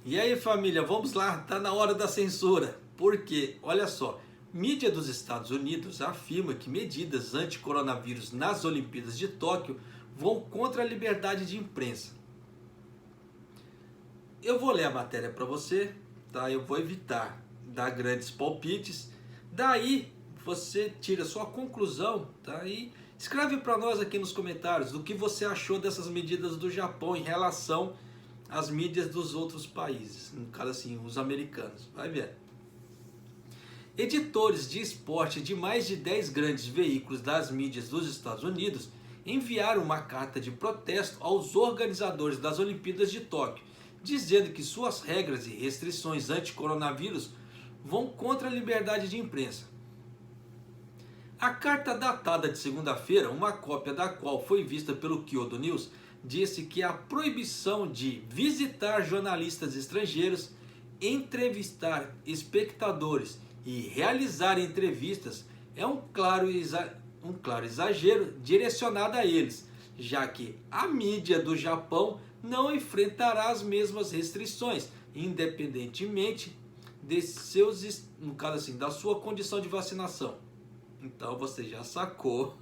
E aí, família, vamos lá, tá na hora da censura. Porque, olha só, mídia dos Estados Unidos afirma que medidas anti-coronavírus nas Olimpíadas de Tóquio vão contra a liberdade de imprensa. Eu vou ler a matéria para você, tá? Eu vou evitar dar grandes palpites. Daí você tira sua conclusão, tá? E escreve para nós aqui nos comentários o que você achou dessas medidas do Japão em relação às mídias dos outros países, no caso assim, os americanos. Vai ver. Editores de esporte de mais de 10 grandes veículos das mídias dos Estados Unidos enviaram uma carta de protesto aos organizadores das Olimpíadas de Tóquio, dizendo que suas regras e restrições anti-coronavírus vão contra a liberdade de imprensa. A carta datada de segunda-feira, uma cópia da qual foi vista pelo Kyodo News, disse que a proibição de visitar jornalistas estrangeiros, entrevistar espectadores e realizar entrevistas é um claro exagero direcionado a eles, já que a mídia do Japão não enfrentará as mesmas restrições, independentemente de seus, no caso assim, da sua condição de vacinação. Então você já sacou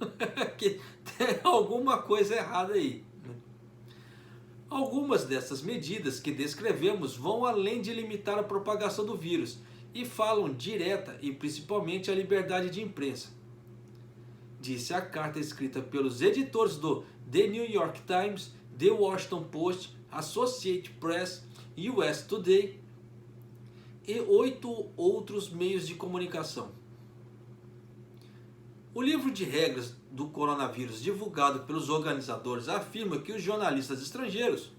que tem alguma coisa errada aí. Algumas dessas medidas que descrevemos vão além de limitar a propagação do vírus e falam direta e principalmente a liberdade de imprensa, disse a carta escrita pelos editores do The New York Times, The Washington Post, Associated Press, US Today e 8 outros meios de comunicação. O livro de regras do coronavírus divulgado pelos organizadores afirma que os jornalistas estrangeiros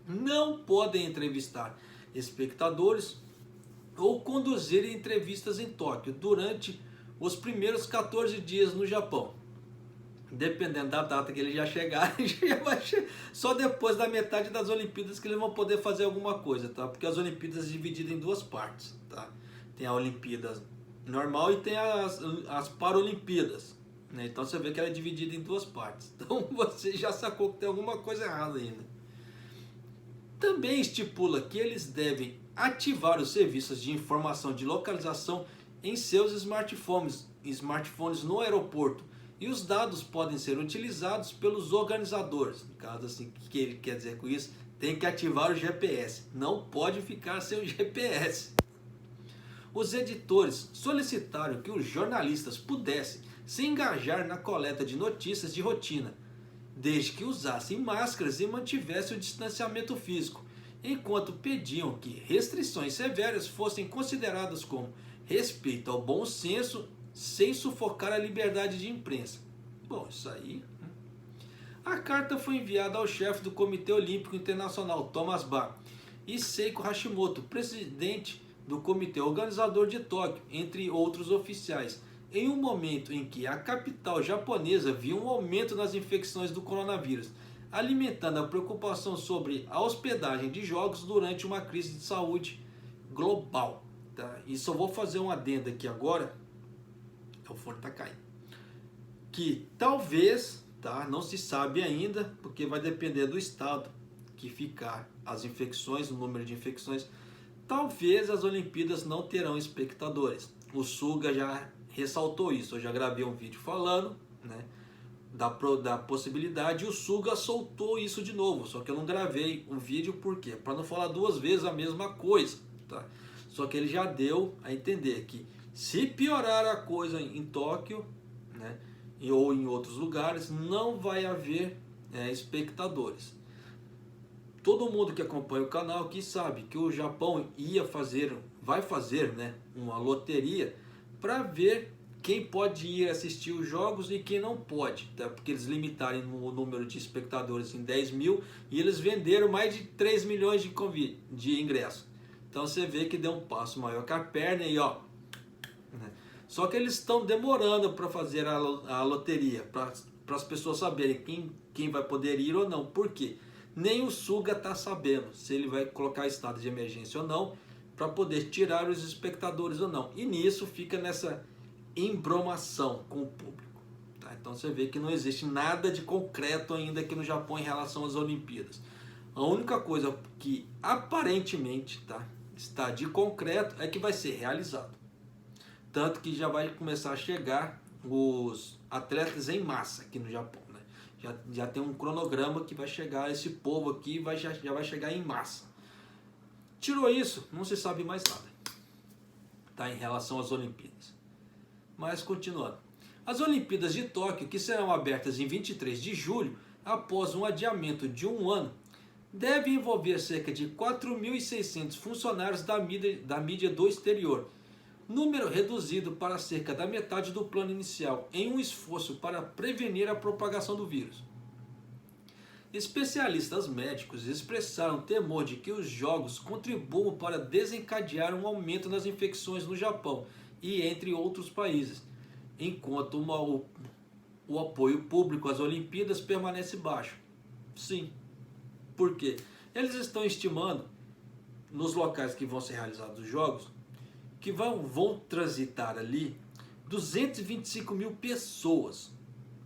não podem entrevistar espectadores ou conduzir entrevistas em Tóquio durante os primeiros 14 dias no Japão. Dependendo da data que eles já chegarem, só depois da metade das Olimpíadas que eles vão poder fazer alguma coisa, tá? Porque as Olimpíadas são divididas em duas partes, tá? Tem a Olimpíada normal e tem as Paralimpíadas, né? Então você vê que ela é dividida em duas partes. Então você já sacou que tem alguma coisa errada ainda. Também estipula que eles devem ativar os serviços de informação de localização em seus smartphones no aeroporto, e os dados podem ser utilizados pelos organizadores. No caso, assim, o que ele quer dizer com isso? Tem que ativar o GPS, não pode ficar sem o GPS. Os editores solicitaram que os jornalistas pudessem se engajar na coleta de notícias de rotina, desde que usassem máscaras e mantivessem o distanciamento físico, enquanto pediam que restrições severas fossem consideradas como respeito ao bom senso, sem sufocar a liberdade de imprensa. Bom, isso aí. A carta foi enviada ao chefe do Comitê Olímpico Internacional, Thomas Bach, e Seiko Hashimoto, presidente do comitê organizador de Tóquio, entre outros oficiais, em um momento em que a capital japonesa viu um aumento nas infecções do coronavírus, alimentando a preocupação sobre a hospedagem de jogos durante uma crise de saúde global. Tá? E só vou fazer um adendo aqui agora. O fone está caindo. Que talvez, tá? Não se sabe ainda, porque vai depender do estado que ficar as infecções, o número de infecções. Talvez as Olimpíadas não terão espectadores. O Suga já ressaltou isso. Eu já gravei um vídeo falando, né, da possibilidade, e o Suga soltou isso de novo. Só que eu não gravei um vídeo, por quê? Para não falar duas vezes a mesma coisa. Tá? Só que ele já deu a entender que se piorar a coisa em Tóquio, né, ou em outros lugares, não vai haver espectadores. Todo mundo que acompanha o canal aqui sabe que o Japão vai fazer, né, uma loteria para ver quem pode ir assistir os jogos e quem não pode, tá? Porque eles limitaram o número de espectadores em 10 mil e eles venderam mais de 3 milhões de ingressos. Então você vê que deu um passo maior que a perna e ó. Só que eles estão demorando para fazer a loteria, para as pessoas saberem quem vai poder ir ou não. Por quê? Nem o Suga está sabendo se ele vai colocar estado de emergência ou não, para poder tirar os espectadores ou não. E nisso fica nessa embromação com o público. Tá? Então você vê que não existe nada de concreto ainda aqui no Japão em relação às Olimpíadas. A única coisa que aparentemente, tá, está de concreto é que vai ser realizado. Tanto que já vai começar a chegar os atletas em massa aqui no Japão, né? Já tem um cronograma que vai chegar esse povo aqui, já vai chegar em massa. Tirou isso, não se sabe mais nada, tá, em relação às Olimpíadas. Mas continuando. As Olimpíadas de Tóquio, que serão abertas em 23 de julho, após um adiamento de um ano, devem envolver cerca de 4.600 funcionários da mídia do exterior, número reduzido para cerca da metade do plano inicial, em um esforço para prevenir a propagação do vírus. Especialistas médicos expressaram temor de que os jogos contribuam para desencadear um aumento nas infecções no Japão e entre outros países, enquanto o apoio público às Olimpíadas permanece baixo. Sim. Por quê? Eles estão estimando, nos locais que vão ser realizados os jogos, que vão transitar ali 225 mil pessoas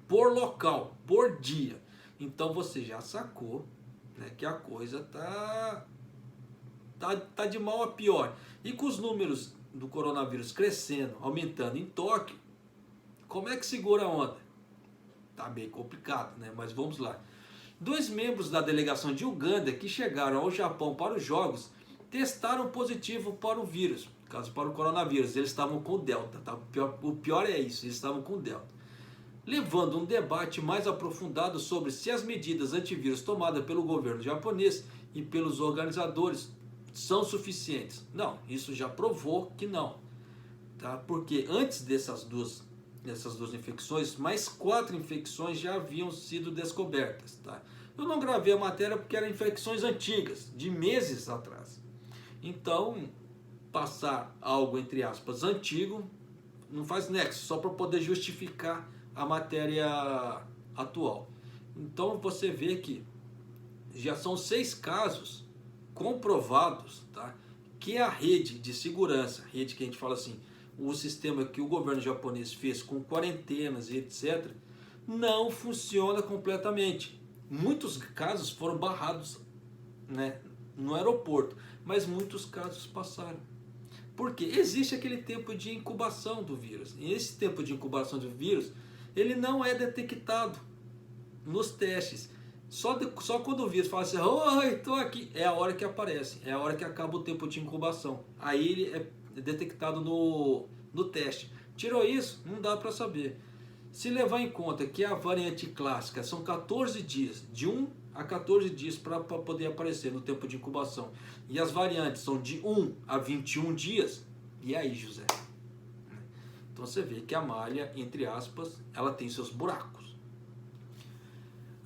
por local, por dia. Então você já sacou, né, que a coisa tá de mal a pior. E com os números do coronavírus crescendo, aumentando em Tóquio, como é que segura a onda? Tá bem complicado, né? Mas vamos lá. 2 membros da delegação de Uganda que chegaram ao Japão para os jogos testaram positivo para o vírus, caso para o coronavírus. Eles estavam com o Delta, tá? O pior é isso, eles estavam com o Delta. Levando um debate mais aprofundado sobre se as medidas antivírus tomadas pelo governo japonês e pelos organizadores são suficientes. Não, isso já provou que não, tá? Porque antes dessas duas infecções, mais 4 infecções já haviam sido descobertas, tá? Eu não gravei a matéria porque eram infecções antigas, de meses atrás. Então, passar algo, entre aspas, antigo, não faz nexo, só para poder justificar a matéria atual. Então, você vê que já são 6 casos comprovados, tá? Que a rede de segurança, rede que a gente fala assim, o sistema que o governo japonês fez com quarentenas e etc., não funciona completamente. Muitos casos foram barrados, né, no aeroporto, mas muitos casos passaram. Porque existe aquele tempo de incubação do vírus. E esse tempo de incubação do vírus, ele não é detectado nos testes. Só quando o vírus fala assim, oi, estou aqui, é a hora que aparece, é a hora que acaba o tempo de incubação. Aí ele é detectado no teste. Tirou isso, não dá para saber. Se levar em conta que a variante clássica são 14 dias, de 1 a 14 dias para poder aparecer no tempo de incubação, e as variantes são de 1 a 21 dias, e aí, José? Então você vê que a malha, entre aspas, ela tem seus buracos.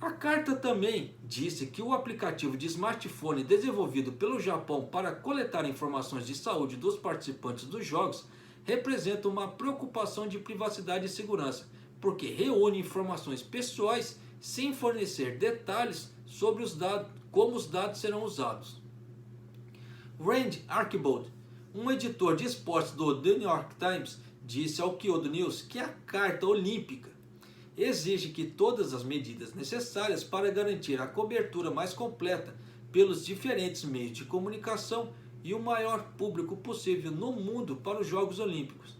A carta também disse que o aplicativo de smartphone desenvolvido pelo Japão para coletar informações de saúde dos participantes dos jogos representa uma preocupação de privacidade e segurança, porque reúne informações pessoais sem fornecer detalhes sobre como os dados serão usados. Rand Archibald, um editor de esportes do The New York Times, disse ao Kyodo News que a Carta Olímpica exige que todas as medidas necessárias para garantir a cobertura mais completa pelos diferentes meios de comunicação e o maior público possível no mundo para os Jogos Olímpicos.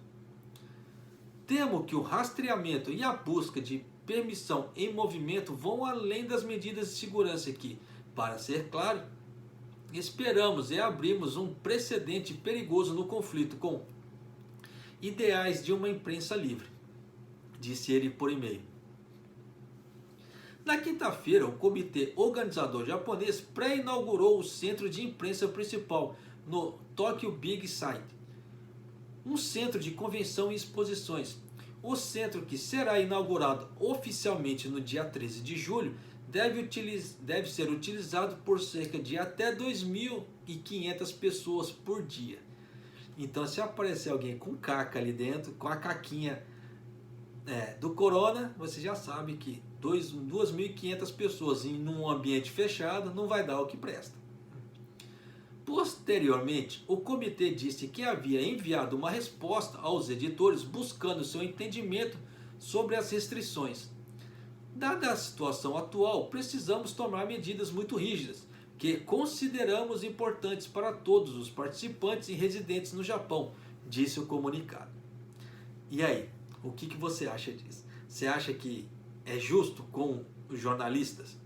Temo que o rastreamento e a busca de permissão em movimento vão além das medidas de segurança que, para ser claro, esperamos abrirmos um precedente perigoso no conflito com ideais de uma imprensa livre, disse ele por e-mail. Na quinta-feira, o comitê organizador japonês pré-inaugurou o centro de imprensa principal no Tokyo Big Sight, um centro de convenção e exposições. O centro, que será inaugurado oficialmente no dia 13 de julho, deve ser utilizado por cerca de até 2.500 pessoas por dia. Então, se aparecer alguém com caca ali dentro, com a caquinha do corona, você já sabe que 2.500 pessoas em um ambiente fechado não vai dar o que presta. Posteriormente, o comitê disse que havia enviado uma resposta aos editores buscando seu entendimento sobre as restrições. Dada a situação atual, precisamos tomar medidas muito rígidas, que consideramos importantes para todos os participantes e residentes no Japão, disse o comunicado. E aí, o que você acha disso? Você acha que é justo com os jornalistas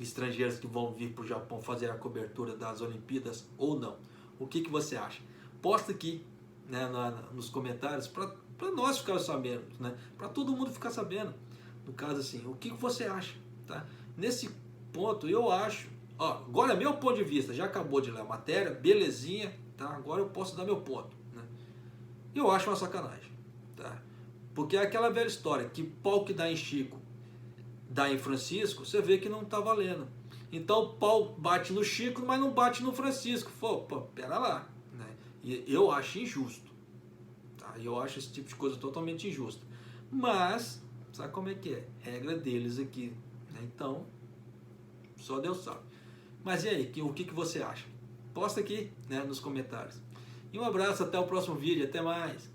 estrangeiros que vão vir para o Japão fazer a cobertura das Olimpíadas ou não? O que você acha? Posta aqui, né, nos comentários para nós ficarmos sabendo, né, para todo mundo ficar sabendo. No caso assim, o que você acha? Tá? Nesse ponto eu acho, ó, agora é meu ponto de vista, já acabou de ler a matéria, belezinha, tá? Agora eu posso dar meu ponto, né? Eu acho uma sacanagem, tá? Porque é aquela velha história, que pau que dá em Chico, dá em Francisco, você vê que não tá valendo. Então o pau bate no Chico, mas não bate no Francisco. Pô, pera lá, né? E eu acho injusto, tá? Eu acho esse tipo de coisa totalmente injusta. Mas, sabe como é que é? Regra deles aqui, né? Então, só Deus sabe. Mas e aí, o que você acha? Posta aqui, né, nos comentários. E um abraço, até o próximo vídeo, até mais.